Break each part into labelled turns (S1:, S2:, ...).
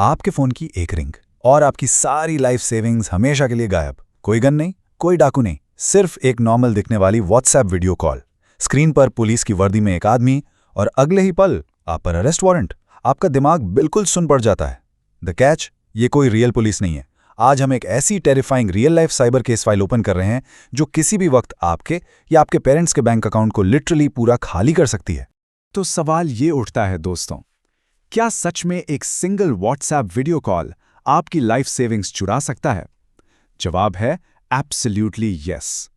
S1: आपके फोन की एक रिंग और आपकी सारी लाइफ सेविंग्स हमेशा के लिए गायब। कोई गन नहीं, कोई डाकू नहीं, सिर्फ एक नॉर्मल दिखने वाली व्हाट्सएप वीडियो कॉल। स्क्रीन पर पुलिस की वर्दी में एक आदमी और अगले ही पल आप पर अरेस्ट वारंट। आपका दिमाग बिल्कुल सुन पड़ जाता है। द कैच, ये कोई रियल पुलिस नहीं है। आज हम एक ऐसी terrifying real life cyber case file open कर रहे हैं जो किसी भी वक्त आपके या आपके पेरेंट्स के बैंक अकाउंट को लिटरली पूरा खाली कर सकती है।
S2: तो सवाल ये उठता है दोस्तों, क्या सच में एक सिंगल व्हाट्सएप वीडियो कॉल आपकी लाइफ सेविंग्स चुरा सकता है? जवाब है एब्सोल्युटली यस।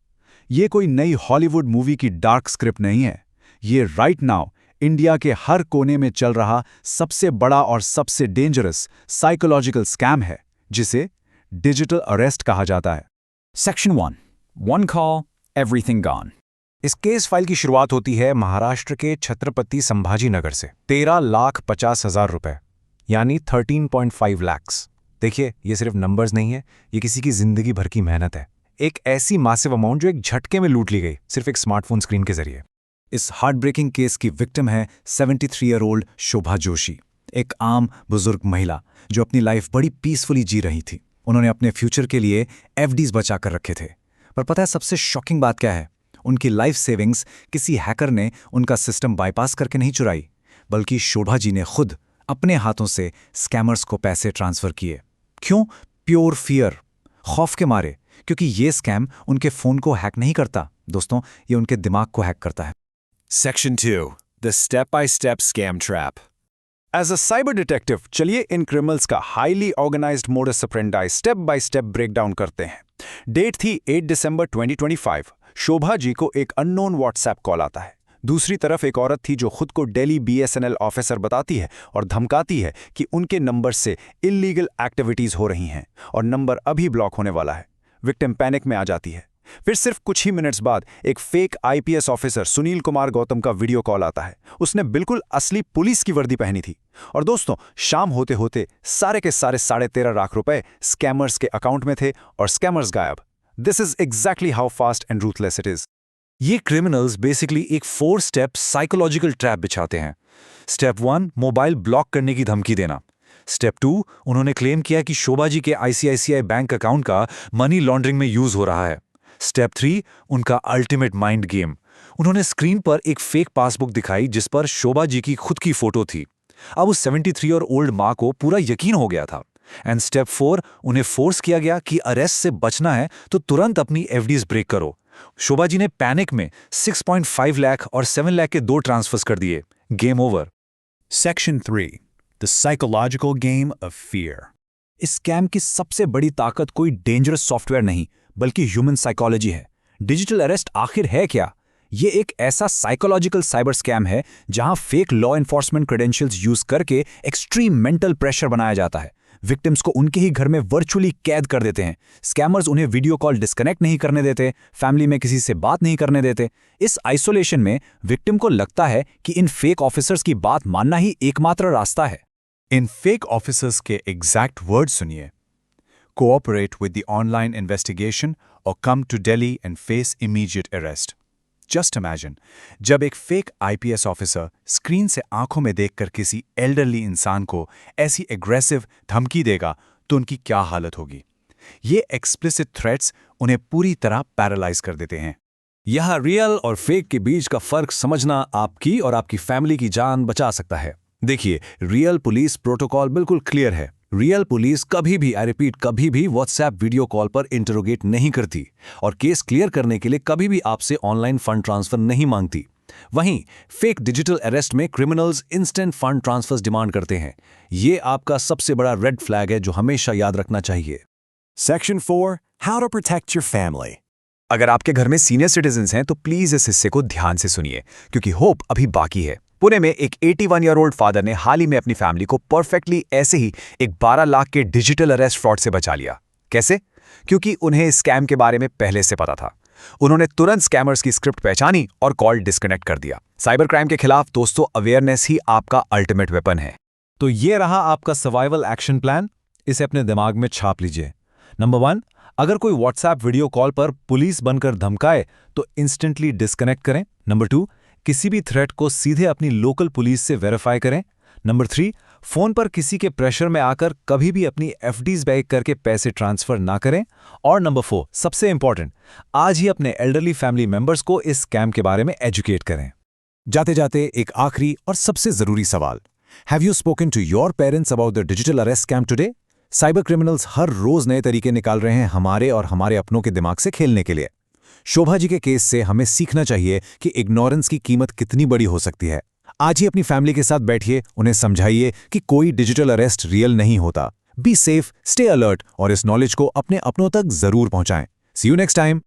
S2: ये कोई नई हॉलीवुड मूवी की डार्क स्क्रिप्ट नहीं है। ये राइट नाउ इंडिया के हर कोने में चल रहा सबसे बड़ा और सबसे डेंजरस साइकोलॉजिकल स्कैम है, जिसे डिजिटल अरेस्ट कहा जाता है।
S3: Section 1, one call everything gone. इस केस फाइल की शुरुआत होती है महाराष्ट्र के छत्रपति संभाजी नगर से। 13,50,000 रुपए यानी 13.5 लाख्स। देखिए, ये सिर्फ नंबर्स नहीं है, ये किसी की जिंदगी भर की मेहनत है। एक ऐसी मासिव अमाउंट जो एक झटके में लूट ली गई, सिर्फ एक स्मार्टफोन स्क्रीन के जरिए।
S2: इस हार्ट ब्रेकिंग केस की विक्टिम है 73 ईयर ओल्ड शोभा जोशी, एक आम बुजुर्ग महिला जो अपनी लाइफ बड़ी पीसफुली जी रही थी। उन्होंने अपने फ्यूचर के लिए एफडीज बचा कर रखे थे। पर पता है सबसे शॉकिंग बात क्या है? उनकी लाइफ सेविंग्स किसी हैकर ने उनका सिस्टम बाईपास करके नहीं चुराई, बल्कि शोभा जी ने खुद अपने हाथों से स्कैमर्स को पैसे ट्रांसफर किए। क्यों? प्योर फियर, खौफ के मारे, क्योंकि ये स्कैम उनके फोन को हैक नहीं करता दोस्तों, ये उनके दिमाग को हैक करता है।
S4: Section 2, the step-by-step scam trap.
S2: As a cyber detective, चलिए इन क्रिमिनल्स का highly organized modus operandi step by step breakdown करते हैं। डेट थी 8 दिसंबर 2025। शोभा जी को एक अननोन व्हाट्सएप कॉल आता है। दूसरी तरफ एक औरत थी जो खुद को दिल्ली बीएसएनएल ऑफिसर बताती है और धमकाती है कि उनके नंबर से इल्लीगल एक्टिविटीज हो रही हैं और नंबर अभी ब्लॉक होने वाला है। विक्टिम पैनिक में आ जाती है। फिर सिर्फ कुछ ही मिनट्स बाद एक fake IPS officer Sunil Kumar Gautam का वीडियो कॉल आता है। उसने बिल्कुल असली पुलिस की वर्दी पहनी थी। और दोस्तों, शाम होते होते सारे के सारे 13.5 लाख रुपए स्कैमर्स के अकाउंट में थे और स्कैमर्स गायब। This is exactly how fast and ruthless it is.
S3: ये क्रिमिनल्स बेसिकली एक 4 स्टेप साइकोलॉजिकल ट्रैप बिछाते हैं। स्टेप 1, मोबाइल ब्लॉक करने की धमकी देना। स्टेप 2, उन्होंने क्लेम किया कि शोभा जी के आईसीआईसीआई बैंक अकाउंट का मनी लॉन्ड्रिंग में यूज हो रहा है। स्टेप 3, उनका अल्टीमेट माइंड गेम। उन्होंने स्क्रीन पर एक फेक पासबुक दिखाई जिस पर शोभा जी की खुद की फोटो थी। अब उस 73 ईयर ओल्ड मां को पूरा यकीन हो गया था। एंड स्टेप 4, उन्हें फोर्स किया गया कि अरेस्ट से बचना है तो तुरंत अपनी एफडीज ब्रेक करो। शोभा जी ने पैनिक में 6.5 लाख और 7 लाख के 2 ट्रांसफर्स कर दिए। Game over.
S4: Section 3, the psychological game of fear.
S2: इस स्कैम की सबसे बड़ी ताकत कोई डेंजरस सॉफ्टवेयर नहीं, बल्कि ह्यूमन साइकोलॉजी है। डिजिटल अरेस्ट आखिर है क्या? ये एक ऐसा साइकोलॉजिकल साइबर स्कैम है जहां fake law enforcement credentials use करके एक्सट्रीम मेंटल प्रेशर बनाया जाता है। विक्टिम्स को उनके ही घर में वर्चुअली कैद कर देते हैं। स्कैमर्स उन्हें वीडियो कॉल डिस्कनेक्ट नहीं करने देते, फैमिली में किसी से बात नहीं करने देते। इस आइसोलेशन में विक्टिम को लगता है कि इन फेक ऑफिसर्स की बात मानना ही एकमात्र रास्ता है।
S4: इन फेक ऑफिसर्स के एग्जैक्ट वर्ड सुनिए। Cooperate with the online investigation or come to Delhi and face immediate arrest. Just imagine, जब एक फेक आईपीएस ऑफिसर स्क्रीन से आंखों में देखकर किसी एल्डरली इंसान को ऐसी एग्रेसिव धमकी देगा तो उनकी क्या हालत होगी। ये एक्सप्लिसिट थ्रेट्स उन्हें पूरी तरह पैरालाइज कर देते हैं।
S3: यहाँ रियल और फेक के बीच का फर्क समझना आपकी और आपकी फैमिली की जान बचा सकता है। देखिए, रियल पुलिस प्रोटोकॉल बिल्कुल क्लियर है। रियल पुलिस कभी भी, आई रिपीट, कभी भी व्हाट्सएप वीडियो कॉल पर इंटरोगेट नहीं करती और केस क्लियर करने के लिए कभी भी आपसे ऑनलाइन फंड ट्रांसफर नहीं मांगती। वहीं फेक डिजिटल अरेस्ट में criminals instant fund transfers demand करते हैं। ये आपका सबसे बड़ा रेड फ्लैग है जो हमेशा याद रखना चाहिए।
S4: Section 4, how to protect your family.
S2: अगर आपके घर में सीनियर सिटीजन्स हैं तो प्लीज इस हिस्से को ध्यान से सुनिए, क्योंकि होप अभी बाकी है। पुणे में एक 81 ईयर ओल्ड फादर ने हाल ही में अपनी फैमिली को परफेक्टली ऐसे ही एक 12 लाख के डिजिटल अरेस्ट फ्रॉड से बचा लिया। कैसे? क्योंकि उन्हें स्कैम के बारे में पहले से पता था। उन्होंने तुरंत स्कैमर्स की स्क्रिप्ट पहचानी और कॉल डिस्कनेक्ट कर दिया। साइबर क्राइम के खिलाफ दोस्तों, अवेयरनेस ही आपका अल्टीमेट वेपन है।
S3: तो ये रहा आपका सर्वाइवल एक्शन प्लान। इसे अपने दिमाग में छाप लीजिए। नंबर 1, अगर कोई व्हाट्सएप वीडियो कॉल पर पुलिस बनकर धमकाए तो इंस्टेंटली डिस्कनेक्ट करें। नंबर 2, किसी भी थ्रेट को सीधे अपनी लोकल पुलिस से वेरीफाई करें। नंबर 3, फोन पर किसी के प्रेशर में आकर कभी भी अपनी एफडीज बैक करके पैसे ट्रांसफर ना करें। और नंबर 4, सबसे इंपॉर्टेंट, आज ही अपने एल्डरली फैमिली मेंबर्स को इस स्कैम के बारे में एजुकेट करें।
S4: जाते जाते एक आखिरी और सबसे जरूरी सवाल, have you spoken to your parents about the digital arrest scam today? Cyber criminals हर रोज नए तरीके निकाल रहे हैं हमारे और हमारे अपनों के दिमाग से खेलने के लिए। शोभा जी के केस से हमें सीखना चाहिए कि इग्नोरेंस की कीमत कितनी बड़ी हो सकती है। आज ही अपनी फैमिली के साथ बैठिए, उन्हें समझाइए कि कोई डिजिटल अरेस्ट रियल नहीं होता। बी सेफ, स्टे अलर्ट और इस नॉलेज को अपने अपनों तक जरूर पहुंचाएं। सी यू नेक्स्ट टाइम।